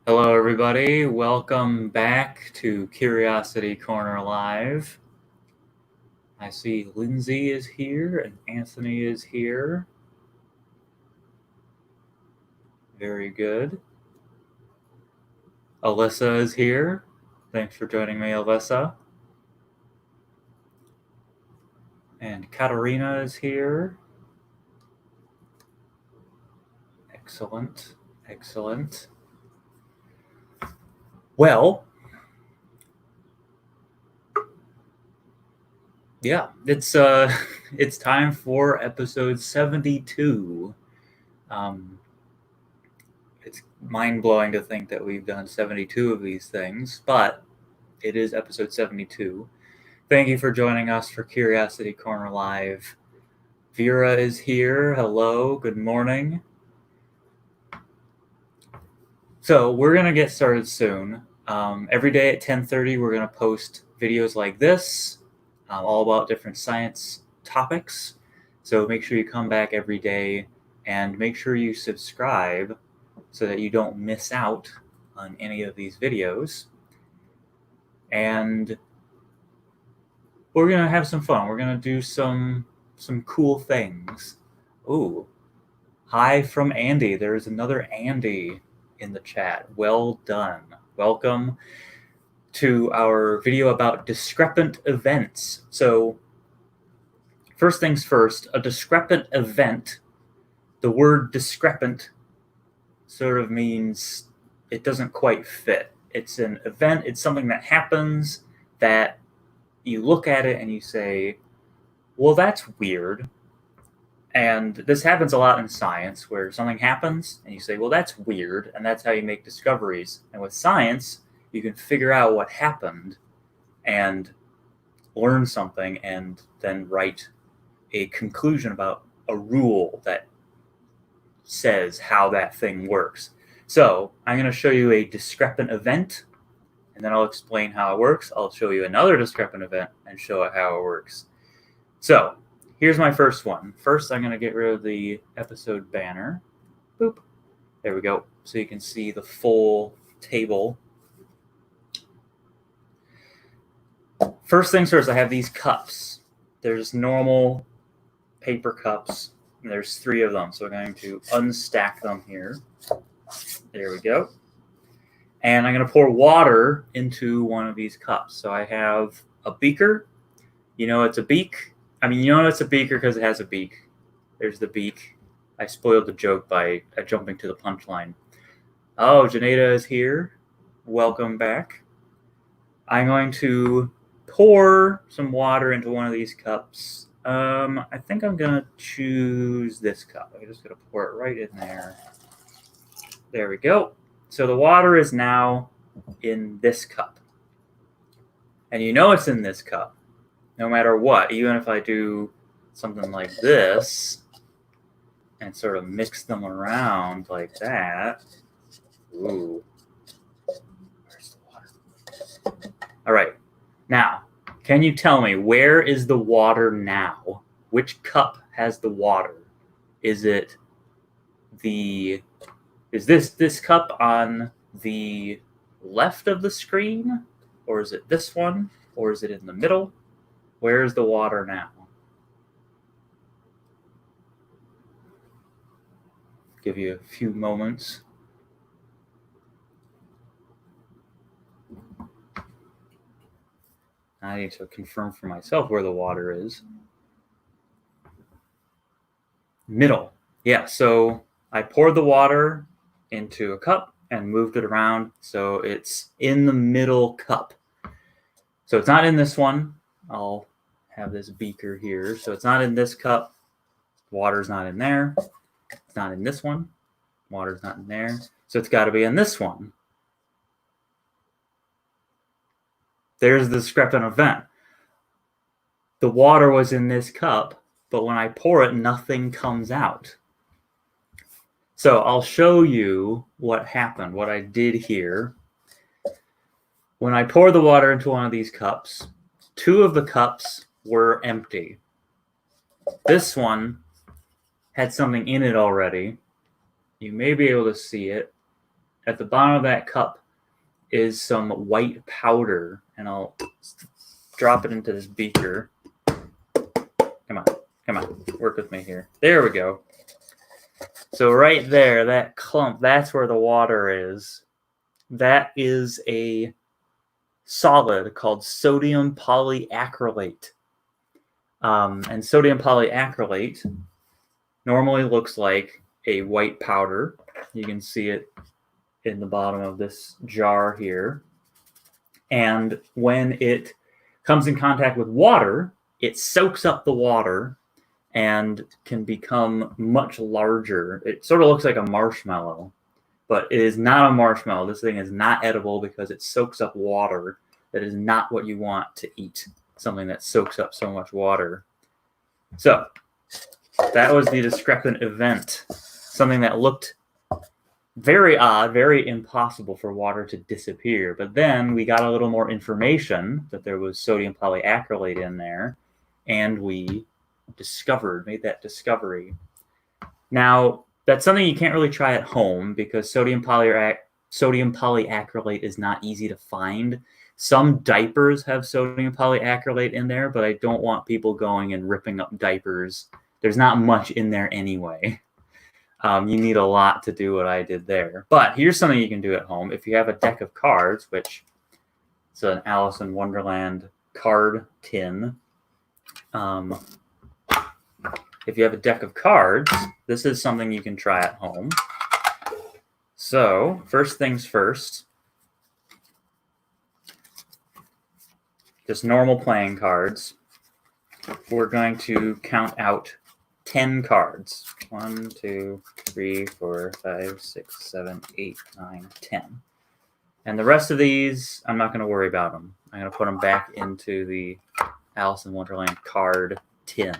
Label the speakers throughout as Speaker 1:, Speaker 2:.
Speaker 1: Hello, everybody. Welcome back to Curiosity Corner Live. I see Lindsay is here and Anthony is here. Very good. Alyssa is here. Thanks for joining me, Alyssa. And Katarina is here. Excellent. Excellent. Well, yeah, it's time for episode 72. It's mind-blowing to think that we've done 72 of these things, but it is episode 72. Thank you for joining us for Curiosity Corner Live. Vera is here. Hello. Good morning. So we're going to get started soon. Every day at 10:30, we're going to post videos like this, all about different science topics. So make sure you come back every day and make sure you subscribe so that you don't miss out on any of these videos. And we're going to have some fun. We're going to do some cool things. Ooh, hi from Andy. There's another Andy in the chat. Well done. Welcome to our video about discrepant events. So first things first, a discrepant event, the word discrepant sort of means it doesn't quite fit. It's an event, it's something that happens that you look at it and you say, well, that's weird. And this happens a lot in science where something happens and you say, well, that's weird. And that's how you make discoveries. And with science, you can figure out what happened and learn something and then write a conclusion about a rule that says how that thing works. So I'm going to show you a discrepant event, and then I'll explain how it works. I'll show you another discrepant event and show it how it works. So here's my first one. First, I'm going to get rid of the episode banner. Boop. There we go. So you can see the full table. First things first, I have these cups. There's normal paper cups, and there's 3 of them. So I'm going to unstack them here. There we go. And I'm going to pour water into one of these cups. So I have a beaker. You know it's a beak. I mean, you know it's a beaker because it has a beak. There's the beak. I spoiled the joke by jumping to the punchline. Oh, Janeda is here. Welcome back. I'm going to pour some water into one of these cups. I think I'm going to choose this cup. I'm just going to pour it right in there. There we go. So the water is now in this cup. And you know it's in this cup, no matter what. Even if I do something like this and sort of mix them around like that. Ooh. Where's the water? All right. Now, can you tell me, where is the water now? Which cup has the water? Is this cup on the left of the screen? Or is it this one? Or is it in the middle? Where is the water now? Give you a few moments. I need to confirm for myself where the water is. Middle. Yeah, so I poured the water into a cup and moved it around so it's in the middle cup. So it's not in this one. I'll have this beaker here. So it's not in this cup. Water's not in there. It's not in this one. Water's not in there. So it's got to be in this one. There's the discrepant event. The water was in this cup, but when I pour it, nothing comes out. So I'll show you what happened, what I did here. When I poured the water into one of these cups, 2 of the cups were empty. This one had something in it already. You may be able to see it. at the bottom of that cup is some white powder, and I'll drop it into this beaker. Come on, work with me here. There we go. So right there, that clump, that's where the water is. That is a solid called sodium polyacrylate. And sodium polyacrylate normally looks like a white powder. You can see it in the bottom of this jar here. And when it comes in contact with water, it soaks up the water and can become much larger. It sort of looks like a marshmallow, but it is not a marshmallow. This thing is not edible because it soaks up water. That is not what you want to eat, something that soaks up so much water. So that was the discrepant event, something that looked very odd, very impossible for water to disappear. But then we got a little more information that there was sodium polyacrylate in there, and we made that discovery. Now, that's something you can't really try at home because sodium polyacrylate is not easy to find. Some diapers have sodium polyacrylate in there, but I don't want people going and ripping up diapers. There's not much in there anyway. You need a lot to do what I did there. But here's something you can do at home. If you have a deck of cards, which is an Alice in Wonderland card tin. If you have a deck of cards, this is something you can try at home. So, first things first. Just normal playing cards. We're going to count out 10 cards. 1, 2, 3, 4, 5, 6, 7, 8, 9, 10. And the rest of these, I'm not going to worry about them. I'm going to put them back into the Alice in Wonderland card tin.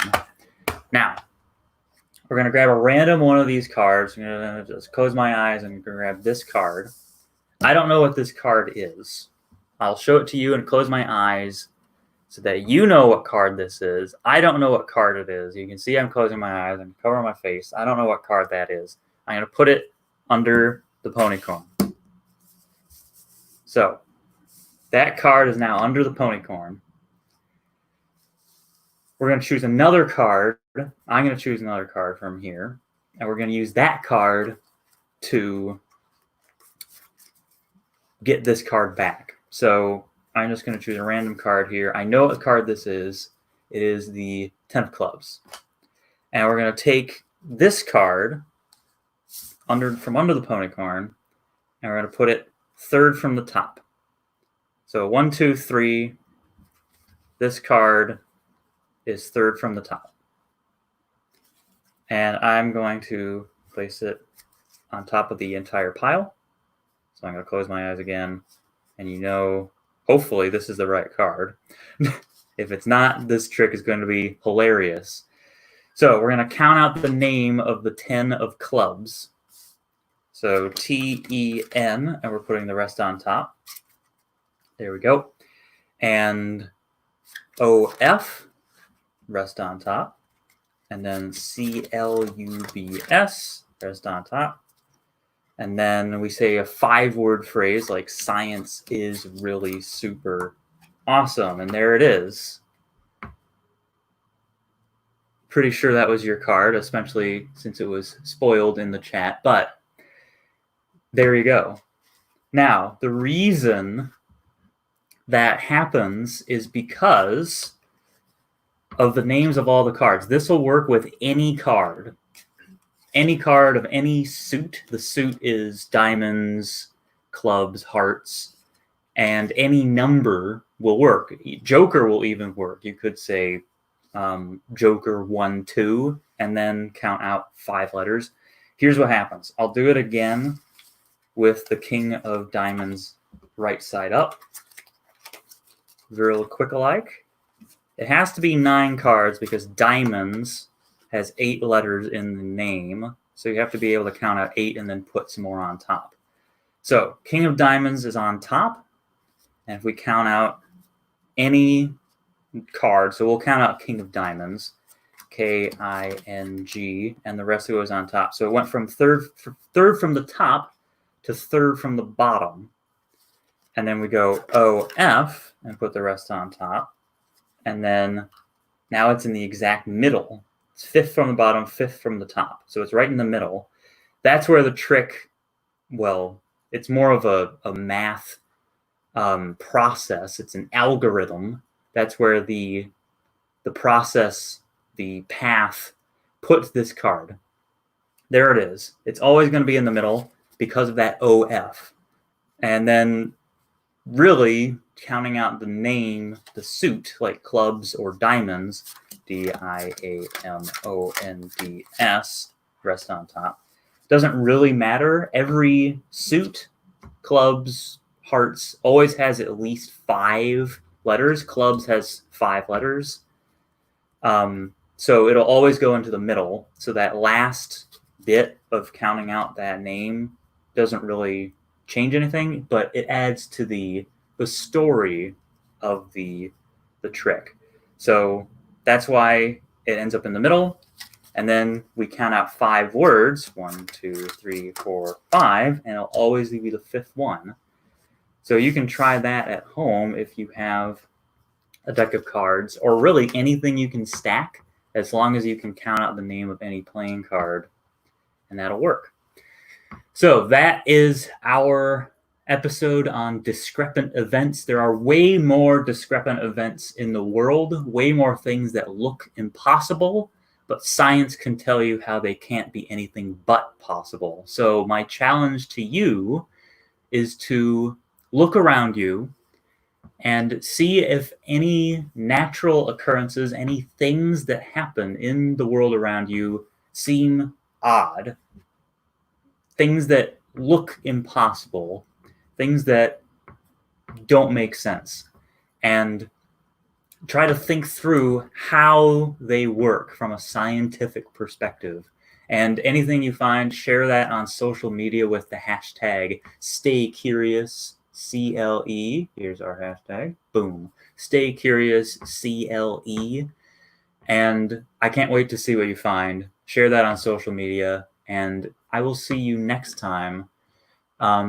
Speaker 1: Now, we're going to grab a random one of these cards. I'm going to just close my eyes and grab this card. I don't know what this card is. I'll show it to you and close my eyes so that you know what card this is. I don't know what card it is. You can see I'm closing my eyes and covering my face. I don't know what card that is. I'm going to put it under the ponycorn. So, that card is now under the ponycorn. We're going to choose another card. I'm going to choose another card from here. And we're going to use that card to get this card back. So I'm just going to choose a random card here. I know what card this is. It is the 10 of clubs. And we're going to take this card from under the ponycorn, and we're going to put it third from the top. So 1, 2, 3. This card is third from the top. And I'm going to place it on top of the entire pile. So I'm going to close my eyes again. And you know, hopefully this is the right card. If it's not, this trick is going to be hilarious. So we're going to count out the name of the 10 of clubs. So T-E-N, and we're putting the rest on top. There we go. And O-F, rest on top. And then C-L-U-B-S, rest on top. And then we say a 5-word phrase like science is really super awesome. And there it is. Pretty sure that was your card, especially since it was spoiled in the chat. But there you go. Now, the reason that happens is because of the names of all the cards. This will work with any card. Any card of any suit. The suit is diamonds, clubs, hearts, and any number will work. Joker will even work. You could say Joker 1, 2, and then count out 5 letters. Here's what happens. I'll do it again with the King of Diamonds right side up. Real quick alike. It has to be 9 cards because diamonds has 8 letters in the name. So you have to be able to count out 8 and then put some more on top. So King of Diamonds is on top. And if we count out any card, so we'll count out King of Diamonds, K-I-N-G, and the rest of it was on top. So it went from third from the top to third from the bottom. And then we go OF and put the rest on top. And then now it's in the exact middle. It's fifth from the bottom, fifth from the top. So it's right in the middle. That's where the trick, well, it's more of a math process. It's an algorithm. That's where the process, the path, puts this card. There it is. It's always going to be in the middle because of that OF. And then really counting out the name, the suit, like clubs or diamonds, DIAMONDS, rest on top, doesn't really matter. Every suit, clubs, hearts always has at least 5 letters. Clubs has 5 letters. So it'll always go into the middle. So that last bit of counting out that name doesn't really change anything, but it adds to the story of the trick. So that's why it ends up in the middle. And then we count out 5 words, 1, 2, 3, 4, 5, and it'll always be the 5th one. So you can try that at home if you have a deck of cards, or really anything you can stack, as long as you can count out the name of any playing card, and that'll work. So that is our episode on discrepant events. There are way more discrepant events in the world, way more things that look impossible, but science can tell you how they can't be anything but possible. So my challenge to you is to look around you and see if any natural occurrences, any things that happen in the world around you seem odd, things that look impossible, things that don't make sense, and try to think through how they work from a scientific perspective. And anything you find, share that on social media with the hashtag StayCuriousCLE. Here's our hashtag. Boom. StayCuriousCLE. And I can't wait to see what you find. Share that on social media, and I will see you next time.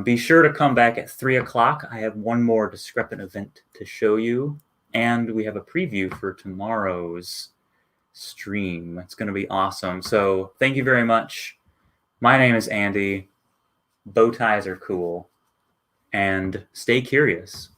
Speaker 1: Be sure to come back at 3 o'clock. I have one more discrepant event to show you, and we have a preview for tomorrow's stream. It's going to be awesome. So thank you very much. My name is Andy. Bow ties are cool. And stay curious.